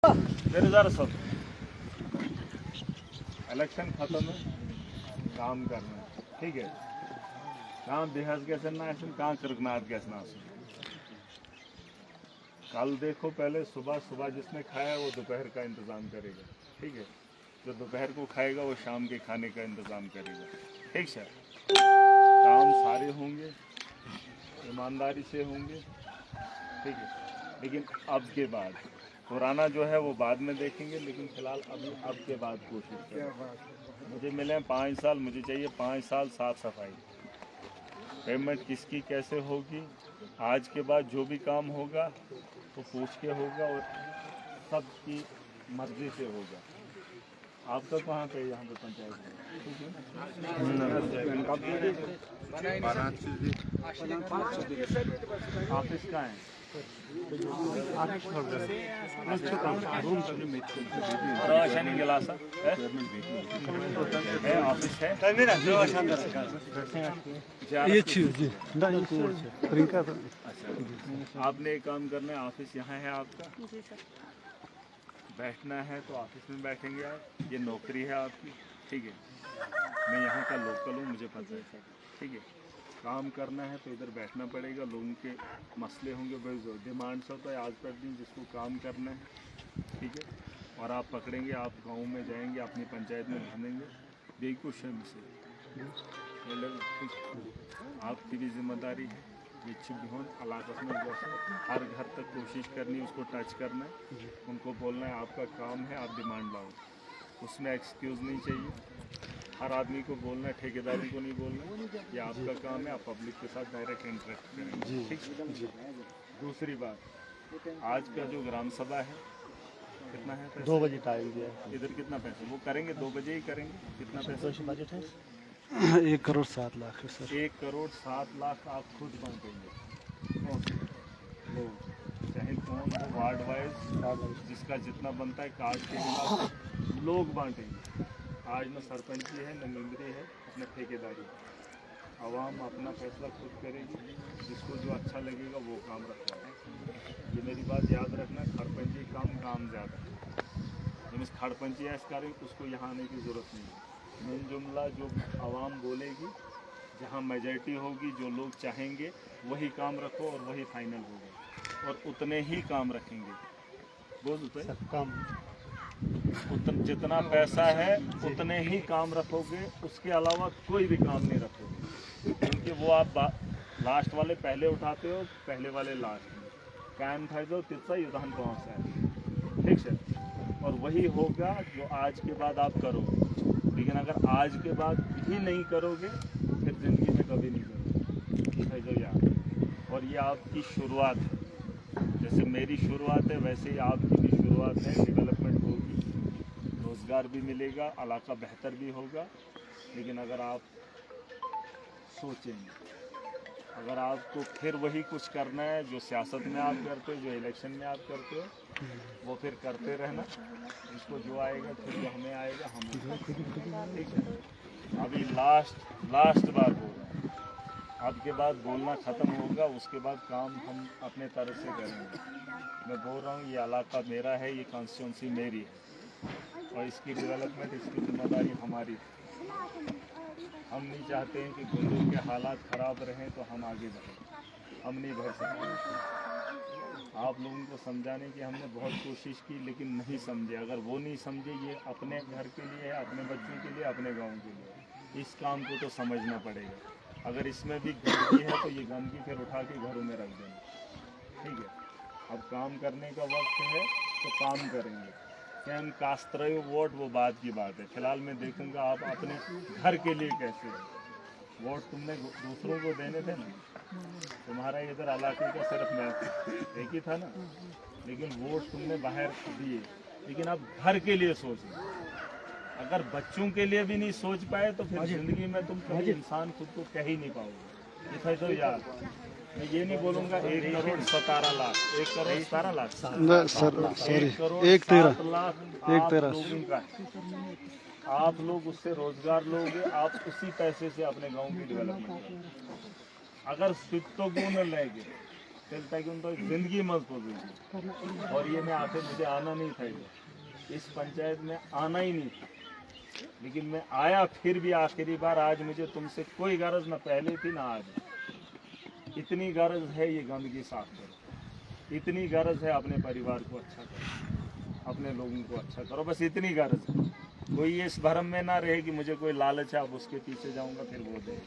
मेरे सब इलेक्शन खत्म है, काम करना है, ठीक है। कहाँ बेहस कैसे ना कहाँ करकनाथ कैसे ना कल देखो, पहले सुबह सुबह जिसने खाया वो दोपहर का इंतज़ाम करेगा, ठीक है। जो दोपहर को खाएगा वो शाम के खाने का इंतज़ाम करेगा, ठीक है। काम सारे होंगे, ईमानदारी से होंगे, ठीक है। लेकिन अब के बाद पुराना जो है वो बाद में देखेंगे, लेकिन फिलहाल अभी अब के बाद कोशिश करें। मुझे मिले 5 साल, मुझे चाहिए 5 साल साफ सफाई। पेमेंट किसकी कैसे होगी, आज के बाद जो भी काम होगा वो पूछ के होगा और सबकी मर्जी से होगा। आपका कहाँ पे यहाँ पे पंचायत ऑफिस कहाँ है? रोशनी गिलासा है, ऑफिस है। आपने एक काम करना है, ऑफिस यहाँ है आपका, बैठना है तो ऑफिस में बैठेंगे आप। ये नौकरी है आपकी, ठीक है। मैं यहाँ का लोकल हूँ, मुझे पता है, ठीक है। काम करना है तो इधर बैठना पड़ेगा, लोगों के मसले होंगे, भाई डिमांड्स होता है आज पर दिन जिसको काम करना है, ठीक है। और आप पकड़ेंगे, आप गांव में जाएंगे, अपनी पंचायत में घूमेंगे बेकुशन से, आपकी भी जिम्मेदारी है। इलाक़ में जैसे हर घर तक कोशिश करनी, उसको टच करना है, उनको बोलना है आपका काम है, आप डिमांड लाओ, उसमें एक्सक्यूज़ नहीं चाहिए। हर आदमी को बोलना है, ठेकेदारी को नहीं बोलना, ये आपका काम है, आप पब्लिक के साथ डायरेक्ट इंटरेक्ट करेंगे, ठीक है। दूसरी बात, आज का जो ग्राम सभा है कितना है पैसा? 2 बजे टाइम दिया है। इधर कितना पैसा वो करेंगे? 2 बजे ही करेंगे। कितना पैसा बजट है? 1 करोड़ 7 लाख है सर। 1 करोड़ 7 लाख आप खुद बांटेंगे, चाहे कौन हो, वार्ड वाइज जिसका जितना बनता है कार्ड के हिसाब लोग बांटेंगे। आज न सरपंच जी है, न मेंबरी है, न ठेकेदारी। आवाम अपना फैसला खुद करेगी, जिसको जो अच्छा लगेगा वो काम रखवाए। ये मेरी बात याद रखना, खड़पंची काम ज़्यादा है। जिस खड़पंची ऐसा करें उसको यहाँ आने की ज़रूरत नहीं है। मेन जुमला जो आवाम बोलेगी, जहाँ मेजॉरिटी होगी, जो लोग चाहेंगे वही काम रखो और वही फाइनल होगा, और उतने ही काम रखेंगे। बोल काम जितना पैसा है उतने ही काम रखोगे, उसके अलावा कोई भी काम नहीं रखोगे, क्योंकि वो आप लास्ट वाले पहले उठाते हो, पहले वाले लास्ट में कायम था जो तिरसा युद्धान पहुँच है, ठीक है। और वही होगा जो आज के बाद आप करोगे। लेकिन अगर आज के बाद भी नहीं करोगे फिर ज़िंदगी में कभी नहीं करोगे, जो यार। और ये आपकी शुरुआत है, जैसे मेरी शुरुआत है वैसे ही आपकी भी शुरुआत है। डेवलपमेंट होगी, रोज़गार भी मिलेगा, इलाका बेहतर भी होगा। लेकिन अगर आप सोचेंगे, अगर आपको फिर वही कुछ करना है जो सियासत में आप करते हो, जो इलेक्शन में आप करते हो, वो फिर करते रहना। इसको जो आएगा फिर जो हमें आएगा हम, ठीक है। अभी लास्ट बार होगा, आपके बाद बोलना ख़त्म होगा, उसके बाद काम हम अपने तरफ से करेंगे। मैं बोल रहा हूँ ये इलाका मेरा है, ये कॉन्स्टिट्यूंसी मेरी है, और इसकी डेवलपमेंट, इसकी जिम्मेदारी हमारी है। हम नहीं चाहते हैं कि गुंडों के हालात ख़राब रहें तो हम आगे बढ़ें, हम नहीं बढ़ सकते। आप लोगों को समझाने की हमने बहुत कोशिश की, लेकिन नहीं समझे। अगर वो नहीं समझे, ये अपने घर के लिए है, अपने बच्चों के लिए, अपने गांव के लिए, इस काम को तो समझना पड़ेगा। अगर इसमें भी गंदगी है तो ये गंदगी फिर उठा के घरों में रख देना, ठीक है। अब काम करने का वक्त है तो काम करेंगे। कैम कास्त्र वोट वो बात की बात है। फिलहाल मैं देखूंगा आप अपने घर के लिए कैसे हैं। वोट तुमने दूसरों को देने थे ना, तुम्हारा इधर इलाके का सिर्फ मैं एक ही था ना, लेकिन वोट तुमने बाहर दिए। लेकिन अब घर के लिए सोचो। अगर बच्चों के लिए भी नहीं सोच पाए तो फिर जिंदगी में तुम कभी इंसान खुद को कह ही नहीं पाओगे। ये तो यार, मैं ये नहीं बोलूँगा 1 करोड़ 17 लाख, 1 करोड़ 17 लाख सर, 1 करोड़ 7 लाख आप लोगों का है। आप लोग उससे रोजगार लोगे, आप उसी पैसे से अपने गांव की डेवलपमेंट करोगे। अगर सिद्धों को न लेंगे चलता कि उनको जिंदगी मजबूत हुई। और ये मैं आखिर मुझे आना नहीं था, इस पंचायत में आना ही नहीं था, लेकिन मैं आया फिर भी आखिरी बार। आज मुझे तुमसे कोई गरज ना पहले थी ना आज, इतनी गरज है ये गंदगी साफ करो, इतनी गरज है अपने परिवार को अच्छा करो, अपने लोगों को अच्छा करो, बस इतनी गरज है। कोई इस भरम में ना रहे कि मुझे कोई लालच है अब उसके पीछे जाऊंगा फिर वो दे।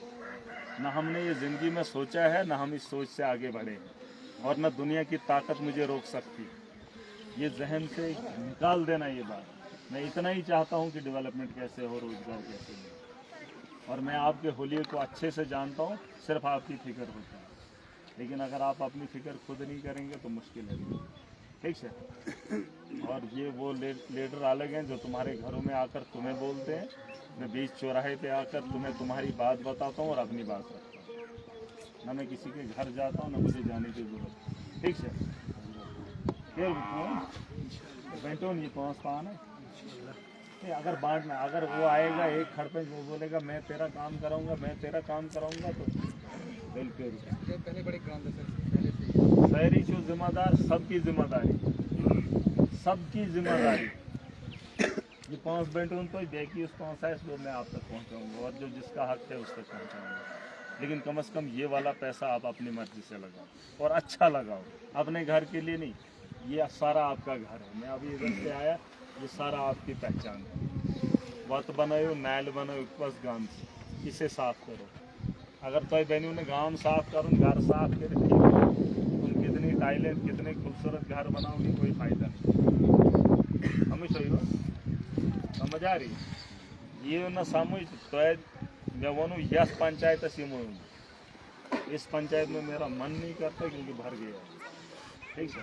ना हमने ये ज़िंदगी में सोचा है, ना हम इस सोच से आगे बढ़े हैं, और ना दुनिया की ताकत मुझे रोक सकती। ये जहन से निकाल देना ये बात। मैं इतना ही चाहता हूँ कि डेवलपमेंट कैसे हो, रोजगार कैसे हो। और मैं आपके होलिये को अच्छे से जानता हूँ, सिर्फ आपकी फिक्र होती है, लेकिन अगर आप अपनी फिक्र खुद नहीं करेंगे तो मुश्किल है, ठीक है। और ये वो लीडर अलग हैं जो तुम्हारे घरों में आकर तुम्हें बोलते हैं, मैं बीच चौराहे पे आकर तुम्हें तुम्हारी बात बताता हूँ और अपनी बात रखता हूँ। ना मैं किसी के घर जाता हूँ, ना मुझे जाने की जरूरत, ठीक है। फिर बेंटो नहीं पहुँच पाना है। अगर बांटना, अगर वो आएगा एक खड़पंच वो बोलेगा मैं तेरा काम कराऊंगा, मैं तेरा काम कराऊंगा, तो बिल्कुल पहले बड़े काम था शहरी जो जिम्मेदार, सबकी जिम्मेदारी, सबकी जिम्मेदारी। ये 5 बेंटों तो देखिए उस 5 वो मैं आप तक पहुंचाऊंगा, और जो जिसका हक है उस तक पहुंचाऊंगा, लेकिन कम से कम ये वाला पैसा आप अपनी मर्जी से लगाओ और अच्छा लगाओ, अपने घर के लिए नहीं। ये सारा आपका घर है, मैं अभी इधर से आया, ये सारा आपकी पहचान है। वत बनाओ, नाल बनाओ, बस गांव इसे साफ करो। अगर तो बहनों ने गांव साफ करूँ, घर साफ कर, तुम कितनी टाइलें, कितने खूबसूरत घर बनाओगे, कोई फायदा नहीं। हमेशा ही समझ आ रही ये ना समझ तो मैं वनू यस पंचायत इस पंचायत में मेरा मन नहीं करता क्योंकि भर गया है, ठीक है।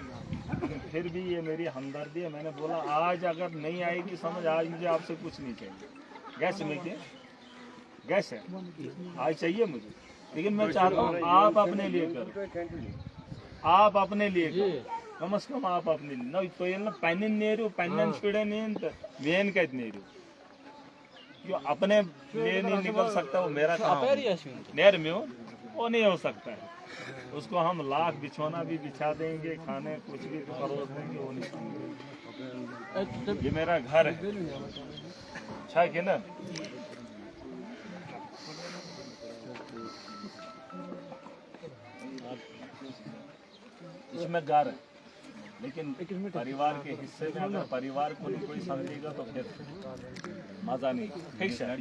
लेकिन फिर भी ये मेरी हमदर्दी है। मैंने बोला आज अगर नहीं आएगी समझ, आज मुझे आपसे कुछ नहीं चाहिए। गैस में क्या गैस है आज चाहिए मुझे, लेकिन मैं चाहता हूँ आप अपने लिए करो, आप अपने लिए करो, कम से कम आप अपने लिए ना। तो ये ना पेन नेहरू पेन छुड़े नहीं मेन कहते नेहरू, जो अपने लिए नहीं निकल सकता वो मेरा काम नेर में हो, वो नहीं हो सकता है। उसको हम लाख बिछौना भी बिछा देंगे, खाने कुछ भी परोस देंगे, वो नहीं समझेगा। ये मेरा घर है, अच्छा है ना। इसमें घर है, लेकिन परिवार के हिस्से में अगर परिवार को नहीं कोई समझेगा तो फिर मजा नहीं, ठीक है।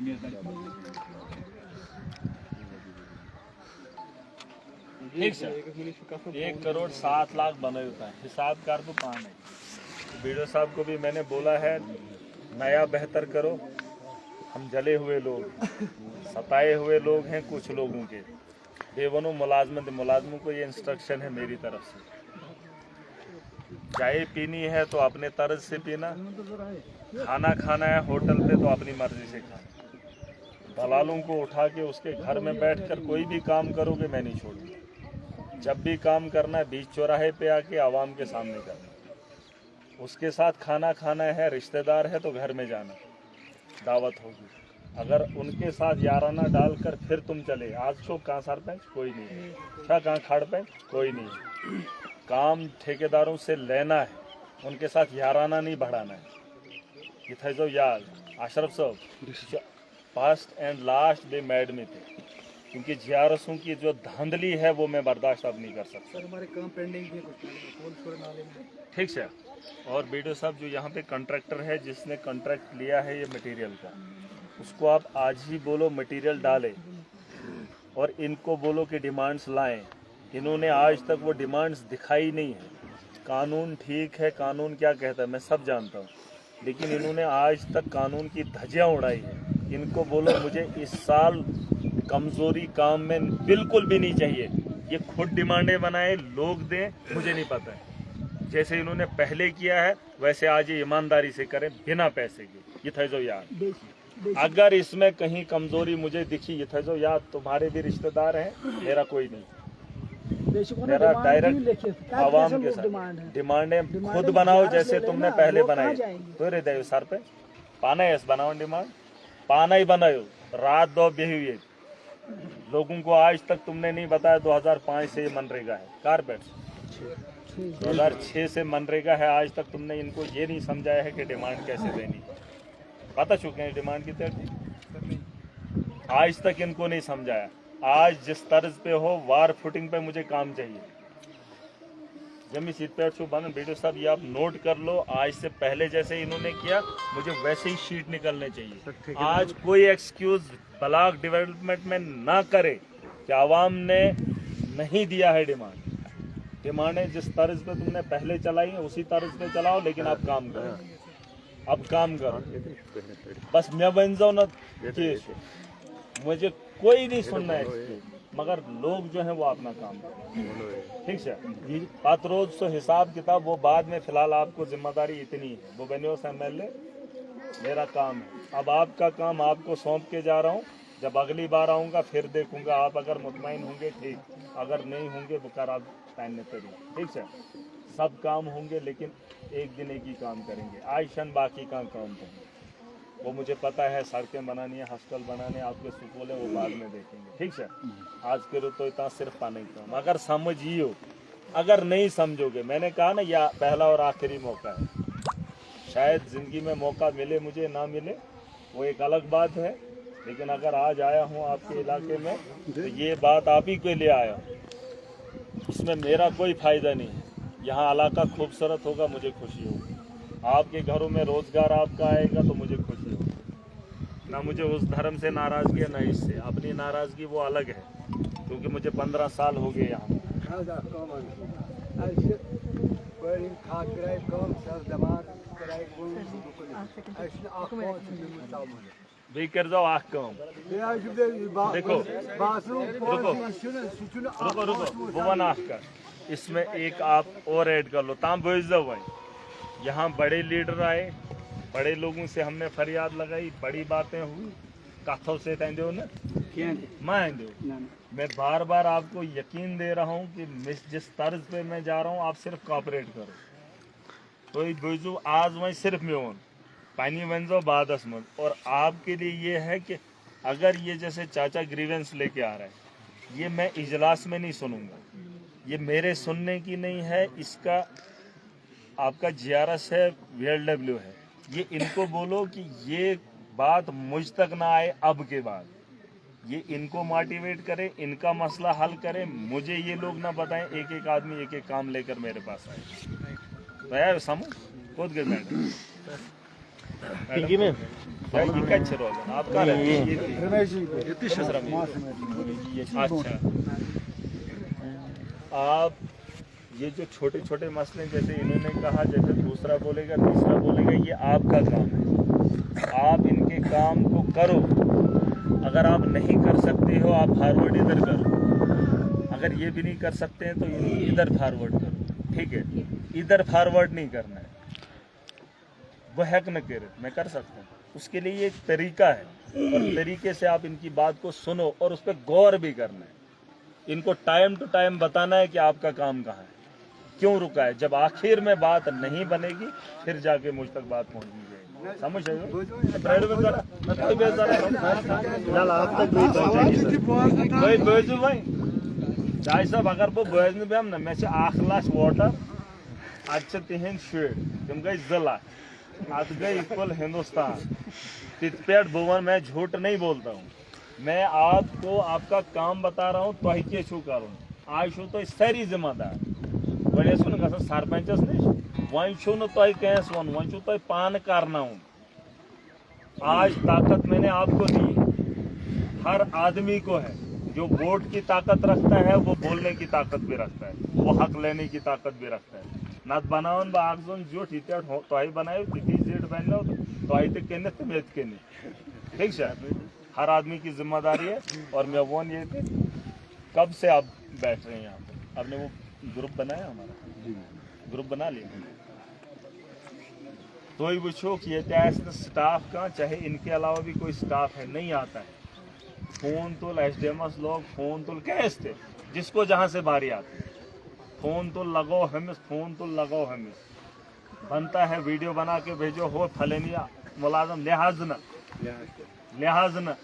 ठीक है, 1,07,00,000 बने होता है, हिसाब कर दो पान है। बीडो साहब को भी मैंने बोला है नया बेहतर करो। हम जले हुए लोग, सताए हुए लोग हैं कुछ लोगों के, बेवनो मुलाजमों को ये इंस्ट्रक्शन है मेरी तरफ से। चाय पीनी है तो अपने तर्ज से पीना, खाना खाना है होटल पे तो अपनी मर्जी से खाना। दलालों को उठा के उसके घर में बैठकर कोई भी काम करोगे मैं नहीं छोड़ूंगा। जब भी काम करना है बीच चौराहे पे आके आवाम के सामने करना। उसके साथ खाना खाना है, रिश्तेदार है तो घर में जाना, दावत होगी। अगर उनके साथ याराना डालकर फिर तुम चले, आज तो कहाँ सरपंच कोई नहीं, क्या कहाँ खाड़ पे कोई नहीं। काम ठेकेदारों से लेना है, उनके साथ याराना नहीं बढ़ाना है। ये था जो याद अशरफ साहब first and last day mad में थे, क्योंकि जीआरएसों की जो धांधली है वो मैं बर्दाश्त अब नहीं कर सकता। हमारे काम पेंडिंग थे कुछ, ठीक है। और बीडीओ साहब जो यहाँ पे कॉन्ट्रैक्टर है जिसने कॉन्ट्रैक्ट लिया है ये मटेरियल का, उसको आप आज ही बोलो मटेरियल डालें और इनको बोलो कि डिमांड्स लाएं। इन्होंने आज तक वो डिमांड्स दिखाई नहीं है। कानून ठीक है, कानून क्या कहता है मैं सब जानता हूँ, लेकिन इन्होंने आज तक कानून की धज्जियाँ उड़ाई है। इनको बोलो मुझे इस साल कमजोरी काम में बिल्कुल भी नहीं चाहिए, ये खुद डिमांडें बनाए लोग दें, मुझे नहीं पता है। जैसे इन्होंने पहले किया है वैसे आज ये ईमानदारी से करें बिना पैसे के। ये था जो यार अगर इसमें कहीं कमजोरी मुझे दिखी, ये था जो यार तुम्हारे भी रिश्तेदार हैं, मेरा कोई नहीं, मेरा डायरेक्ट आवाम के साथ डिमांडें खुद बनाओ जैसे तुमने पहले बनाई। तो रे देव सर पे पाना है बनाओ डिमांड, पाना ही बनाओ, रात दो बेही हुई लोगों को आज तक तुमने नहीं बताया 2005 से ये मनरेगा है कारपेट। 2006 से मनरेगा है, आज तक तुमने इनको ये नहीं समझाया है कि डिमांड कैसे देनी है। बता चुके हैं डिमांड की तरह, आज तक इनको नहीं समझाया। आज जिस तर्ज पे हो वार फुटिंग पे मुझे काम चाहिए। जब मैं सीट पे बंद वीडियो साहब ये आप नोट कर लो, आज से पहले जैसे इन्होंने किया मुझे वैसे ही शीट निकलने चाहिए। आज कोई एक्सक्यूज ब्लॉक डेवलपमेंट में ना करे कि आवाम ने नहीं दिया है डिमांडें जिस तर्ज पे तुमने पहले चलाई है उसी तर्ज पे चलाओ, लेकिन आप काम करो, अब काम करो। बस मैं बन जाऊँ ना कि मुझे कोई नहीं सुनना है, मगर लोग जो है वो अपना काम करें, ठीक है। बात रोज तो हिसाब किताब वो बाद में, फिलहाल आपको जिम्मेदारी इतनी है। वो बेनियोस MLA मेरा काम है, अब आपका काम आपको सौंप के जा रहा हूँ। जब अगली बार आऊँगा फिर देखूंगा, आप अगर मुतमईन होंगे ठीक, अगर नहीं होंगे बेकार आप पहनने पड़े, ठीक है। सब काम होंगे लेकिन एक दिन एक ही काम करेंगे। आयशन बाकी का काम करेंगे, वो मुझे पता है, सड़कें बनानी है, हॉस्टल बनाने, आपके स्कूल है, वो बाद में देखेंगे, ठीक है। आज करो तो इतना सिर्फ पाने का काम, अगर समझियो, अगर नहीं समझोगे, मैंने कहा ना यह पहला और आखिरी मौका है। शायद जिंदगी में मौका मिले मुझे, ना मिले वो एक अलग बात है, लेकिन अगर आज आया हूँ आपके इलाके में तो ये बात आप ही के लिए आया हूँ, इसमें मेरा कोई फायदा नहीं है। यहाँ इलाका खूबसूरत होगा, मुझे खुशी होगी। आपके घरों में रोजगार आपका आएगा तो मुझे खुशी होगी। ना मुझे उस धर्म से नाराजगी है, ना इससे। अपनी नाराजगी वो अलग है, क्योंकि मुझे 15 साल हो गए यहाँ। भी कर जाओ आख काम। देखो रुको वो वन आख कर, इसमें एक आप और ऐड कर लो, ताम भेज दो भाई। यहाँ बड़े लीडर आए, बड़े लोगों से हमने फरियाद लगाई, बड़ी बातें हुई, कथों से दो ना मैं बार बार आपको यकीन दे रहा हूँ कि जिस तर्ज पे मैं जा रहा हूँ आप सिर्फ कॉपरेट करो। तो बुझू आज वहीं सिर्फ में हो पानी बन जाओ बादस मन। और आपके लिए ये है कि अगर ये जैसे चाचा ग्रीवेंस लेके आ रहा है, ये मैं इजलास में नहीं सुनूंगा, ये मेरे सुनने की नहीं है, इसका आपका GRS है, VLW है। ये इनको बोलो कि ये बात मुझ तक ना आए अब के बाद, ये इनको मोटिवेट करे, इनका मसला हल करे। मुझे ये लोग ना बताएं एक एक आदमी एक एक काम लेकर मेरे पास आए। तो यार समझ खुद गए मैडम आप कहाँ रहते हैं? अच्छा, आप ये जो छोटे छोटे मसले जैसे इन्होंने कहा, जैसे दूसरा बोलेगा तीसरा बोलेगा, ये आपका काम है, आप इनके काम को करो। अगर आप नहीं कर सकते हो आप फॉरवर्ड इधर करो, अगर ये भी नहीं कर सकते हैं तो इधर फॉरवर्ड करो, ठीक है। इधर फॉरवर्ड नहीं करना है, वो हैक न करे, मैं कर सकता हूँ, उसके लिए एक तरीका है, और तरीके से आप इनकी बात को सुनो और उस पर गौर भी करना है। इनको टाइम टू टाइम बताना है कि आपका काम कहाँ है, क्यों रुका है। जब आखिर में बात नहीं बनेगी फिर जाके मुझ तक बात पहुंचनी जाएगी, समझ भाई चाय साहब अगर बह बोजन बेम ना मे 1 लाख वोटर अच्छा तिहंद शुर तुम गई 2 लाख अत गई इक्वल हिंदुस्तान तित पे बवन मैं झूठ नहीं बोलता हूँ। मैं आपको आपका काम बता रहा हूँ, तुह क्या छू करूँ। आज छो तो सारी जिम्मेदार गए ग सरपंचस नश वन छो न तुह कैस वन वन छो तुह पान करना। आज ताकत मैंने आपको दी, हर आदमी को है। जो वोट की ताकत रखता है वो बोलने की ताकत भी रखता है, वो हक लेने की ताकत भी रखता है। नत बनावन बागजोन जो टीते तुह बनाए तिथि जेठ बनो तुह तह तुम ये ठीक है। हर आदमी की जिम्मेदारी है। और मैं वन ये थे कब से आप बैठ रहे हैं यहाँ पर, आपने वो ग्रुप बनाया, हमारा ग्रुप बना लिया। तो ही वो कि ये स्टाफ का, चाहे इनके अलावा भी कोई स्टाफ है नहीं आता है, फोन तुल SDMS लोग फोन तुल कैसे जिसको जहाँ से बारी आती है फोन तुल लगो हमिस, फोन तुल लगो हमिस बनता है, वीडियो बना के भेजो हो फलेनिया मुलाजम लिहाज न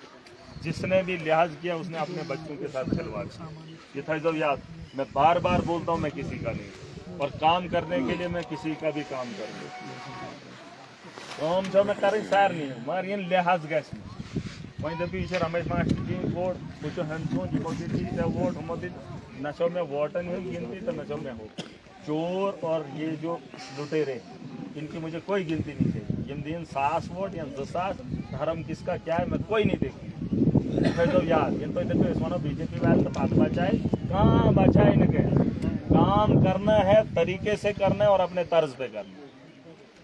जिसने भी लिहाज किया उसने अपने बच्चों के साथ खिलवाड़ किया। ये था जब याद, मैं बार बार बोलता हूँ मैं किसी का नहीं। और काम करने के लिए मैं किसी का भी काम कर दूँ। काम जो मैं कर सार नहीं मगर ये लिहाज गस वही दपी यह रमेश मास्टर दिन वोट बो हंसो वोट हमो दिन न छो मैं वोटन हूँ गिनती तो न छो मैं हो चोर और ये जो लुटेरे इनकी मुझे कोई गिनती नहीं चाहिए। यम दिन 100 वोट या 200 धर्म किसका क्या है मैं कोई नहीं देखती। तो याद इन तो बीजेपी वाले तो बात बचाए कहाँ बचाए न कहे काम करना है तरीके से करना है और अपने तर्ज पे करना है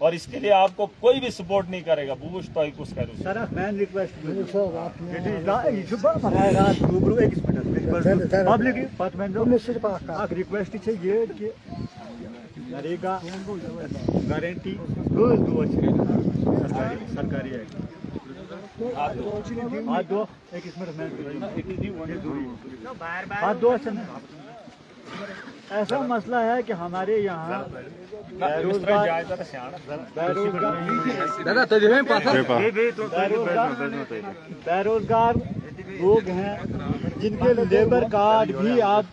और इसके लिए आपको कोई भी सपोर्ट नहीं करेगा। बूश तो ही कुछ करो sir man request public request ये कि नरेगा गारंटी रोज दो सरकारी है हाथ दो एक हाथ दो ऐसा मसला है कि हमारे यहाँ बेरोजगार लोग हैं जिनके लेबर कार्ड भी आप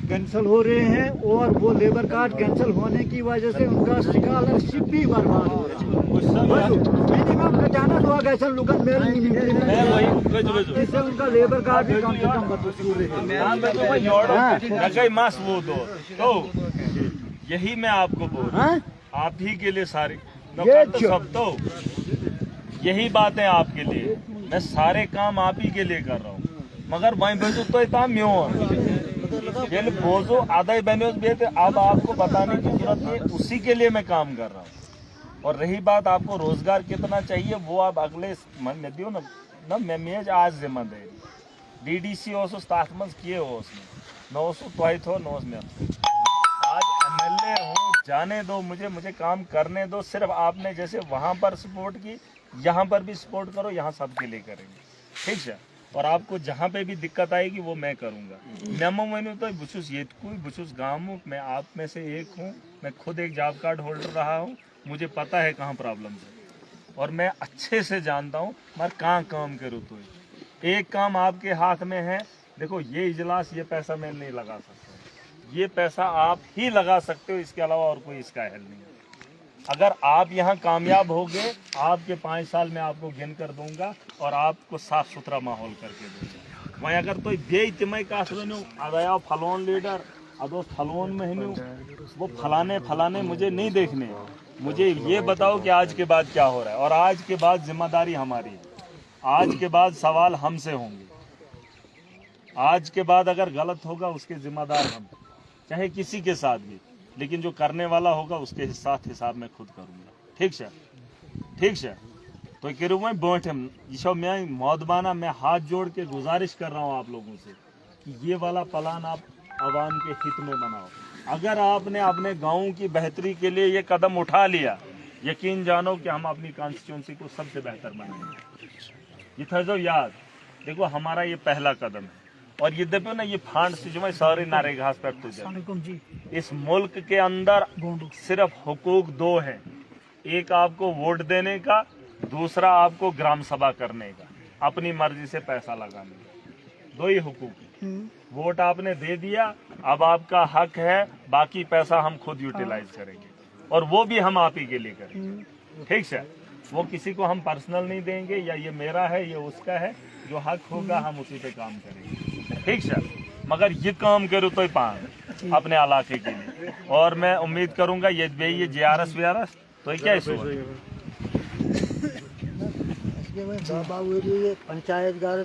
कैंसिल हो रहे हैं और वो लेबर कार्ड कैंसिल होने की वजह से उनका स्कॉलरशिप भी बर्बाद हो रहा है। मिनिमम खजाना तो कैसे लोग जिससे उनका लेबर कार्ड भी कम से कम तो यही मैं आपको बोल रहा हूँ आप ही के लिए सारे सब तो यही बात है आपके लिए। मैं सारे काम आप ही के लिए कर रहा हूँ मगर वहीं भेजू तो इतना म्यों बोझो आधा ही बने अब आपको बताने की जरूरत नहीं उसी के लिए मैं काम कर रहा हूँ। और रही बात आपको रोजगार कितना चाहिए वो आप अगले मन दियो ना मैं आज जिम्मेदारी DDC तथ मज किए न तो न आज MLA हूँ जाने दो मुझे काम करने दो। सिर्फ आपने जैसे वहाँ पर सपोर्ट की यहाँ पर भी सपोर्ट करो यहाँ सबके लिए करेंगे ठीक है। और आपको जहाँ पे भी दिक्कत आएगी वो मैं करूँगा। मैंने तो बुशुस ये बुशुस गाँव मैं आप में से एक हूँ। मैं खुद एक जॉब कार्ड होल्डर रहा हूँ मुझे पता है कहाँ प्रॉब्लम है और मैं अच्छे से जानता हूँ मगर कहाँ काम करूँ। तो एक काम आपके हाथ में है देखो ये इजलास ये पैसा मैं नहीं लगा सकता ये पैसा आप ही लगा सकते हो इसके अलावा और कोई इसका हल नहीं है। अगर आप यहाँ कामयाब हो गए आपके 5 साल में आपको गिन कर दूंगा और आपको साफ सुथरा माहौल करके दूंगा। वहीं अगर तो बे तमें कत वन अदाया फलोन लीडर अदो फलोन महीनू वो फलाने मुझे नहीं देखने मुझे ये बताओ कि आज के बाद क्या हो रहा है और आज के बाद जिम्मेदारी हमारी है। आज के बाद सवाल हमसे होंगे। आज के बाद अगर गलत होगा उसके जिम्मेदार हम चाहे किसी के साथ भी लेकिन जो करने वाला होगा उसके साथ हिसाब में खुद करूंगा ठीक है। तो करूँ मैं बोट ये मैं मौदबाना मैं हाथ जोड़ के गुजारिश कर रहा हूँ आप लोगों से कि ये वाला प्लान आप आवाम के हित में बनाओ। अगर आपने अपने गाँव की बेहतरी के लिए ये कदम उठा लिया यकीन जानो कि हम अपनी कॉन्स्टिट्यूंसी को सबसे बेहतर बनाएंगे। ये था जो याद देखो हमारा ये पहला कदम है और ये देखो ना ये फांड से जो मैं सारे नारे घास पर तुझे इस मुल्क के अंदर सिर्फ हुकूक 2 हैं। एक आपको वोट देने का दूसरा आपको ग्राम सभा करने का अपनी मर्जी से पैसा लगाने का 2 ही हुकूक। वोट आपने दे दिया अब आपका हक है बाकी पैसा हम खुद यूटिलाइज करेंगे और वो भी हम आप ही के लिए करेंगे ठीक है। वो किसी को हम पर्सनल नहीं देंगे या ये मेरा है ये उसका है जो हक होगा हम उसी पे काम करेंगे ठीक है। मगर ये काम करो तो पान अपने इलाके के लिए और मैं उम्मीद करूंगा ये JRS VRS तो क्या पंचायत गार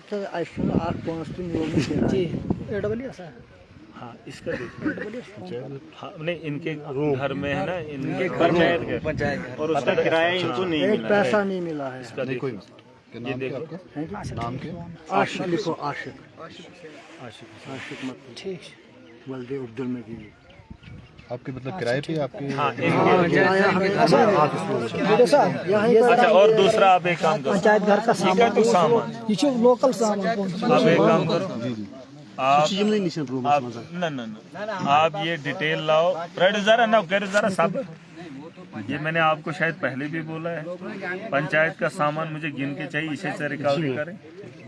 हाँ इसका नहीं इनके घर में है ना इनके पंचायत और उसका किराया इनको नहीं मिला पैसा नहीं मिला है। इसका देखो ये देखो नाम के आशिक लिखो आशिक मत ठीक बलदेव अब्दुल मजीद आपके मतलब किराए पे आपके अच्छा। और दूसरा आप एक काम करो पंचायत घर का सामान ये लोकल सामान आप एक काम करो आप न आप ये डिटेल लाओ जरा ना कर जरा सब ये मैंने आपको शायद पहले भी बोला है, पंचायत का सामान मुझे गिन के चाहिए, इसे से रिकवरी करें,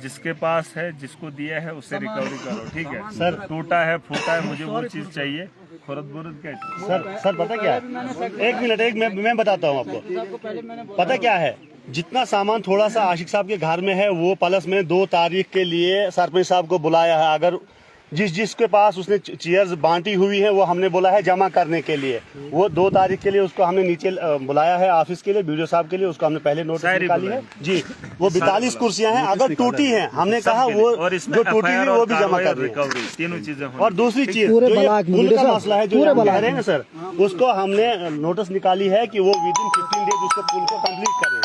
जिसके पास है जिसको दिया है उससे रिकवरी करो, ठीक है सर। टूटा है फूटा है मुझे वो चीज चाहिए, खुरद बुरद के सर पता क्या है, एक मिनट मैं बताता हूँ आपको। पता क्या है, जितना सामान थोड़ा सा आशिक साहब के घर में है वो प्लस में 2 तारीख के लिए सरपंच साहब को बुलाया है। अगर जिसके पास उसने चेयर्स बांटी हुई है वो हमने बोला है जमा करने के लिए, वो 2 तारीख के लिए उसको हमने नीचे बुलाया है ऑफिस के लिए, वीडियो साहब के लिए, उसको हमने पहले नोटिस निकाली है जी। वो 42 कुर्सियां हैं, अगर टूटी हैं हमने कहा वो जो टूटी हुई वो भी जमा कर रही, तीनों चीजें। और दूसरी चीज जो ये पुल का मसला है जो कह रहे हैं ना सर, उसको हमने नोटिस निकाली है कि वो विदिन 15 डेज उसको पुल को कम्प्लीट करे,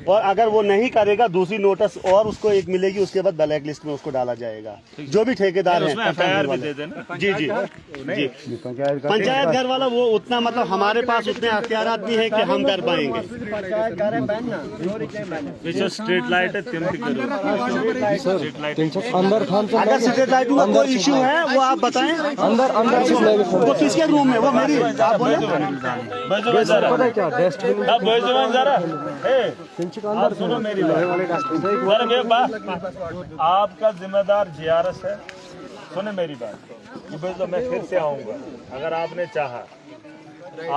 और अगर वो नहीं करेगा दूसरी नोटिस और उसको एक मिलेगी, उसके बाद ब्लैक लिस्ट में उसको डाला जाएगा। जो भी ठेकेदार है भी दे देना। जी पंचायत घर वाला वो उतना मतलब हमारे पास उतने अख्तियारात नहीं है कि हम कर पाएंगे। स्ट्रीट लाइट है स्ट्रीट लाइट अंदर अगर स्ट्रीट लाइट का कोई इशू है वो आप बताएं। अंदर वो किसके रूम में, वो मेरी आप बोले सुनो मेरी बात, आपका जिम्मेदार GRS है, सुने मेरी बात, तो मैं फिर से आऊंगा अगर आपने चाहा।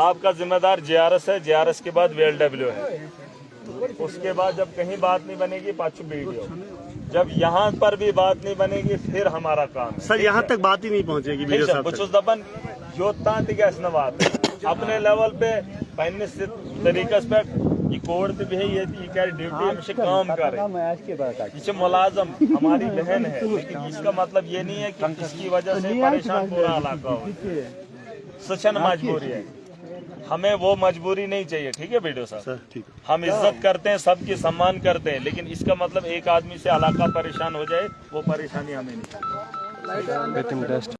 आपका जिम्मेदार GRS है, GRS के बाद VLW है, उसके बाद जब कहीं बात नहीं बनेगी पाछू वीडियो, जब यहाँ पर भी बात नहीं बनेगी फिर हमारा काम है। सर यहाँ तक बात ही नहीं पहुँचेगी वीडियो साहब तक। दबन योता अपने लेवल पे पहले से तरीके पे ये कोड भी है, ये क्या ड्यूटी हमसे काम करे, इसे मुलाजम हमारी बहन है, लेकिन इसका मतलब ये नहीं है कि इसकी वजह से परेशान पूरा इलाका हो। सचन मजबूरी है, हमें वो मजबूरी नहीं चाहिए, ठीक है वीडियो साहब। ठीक, हम इज्जत करते हैं, सबकी सम्मान करते हैं, लेकिन इसका मतलब एक आदमी से इलाका परेशान हो जाए वो परेशानी हमें नहीं।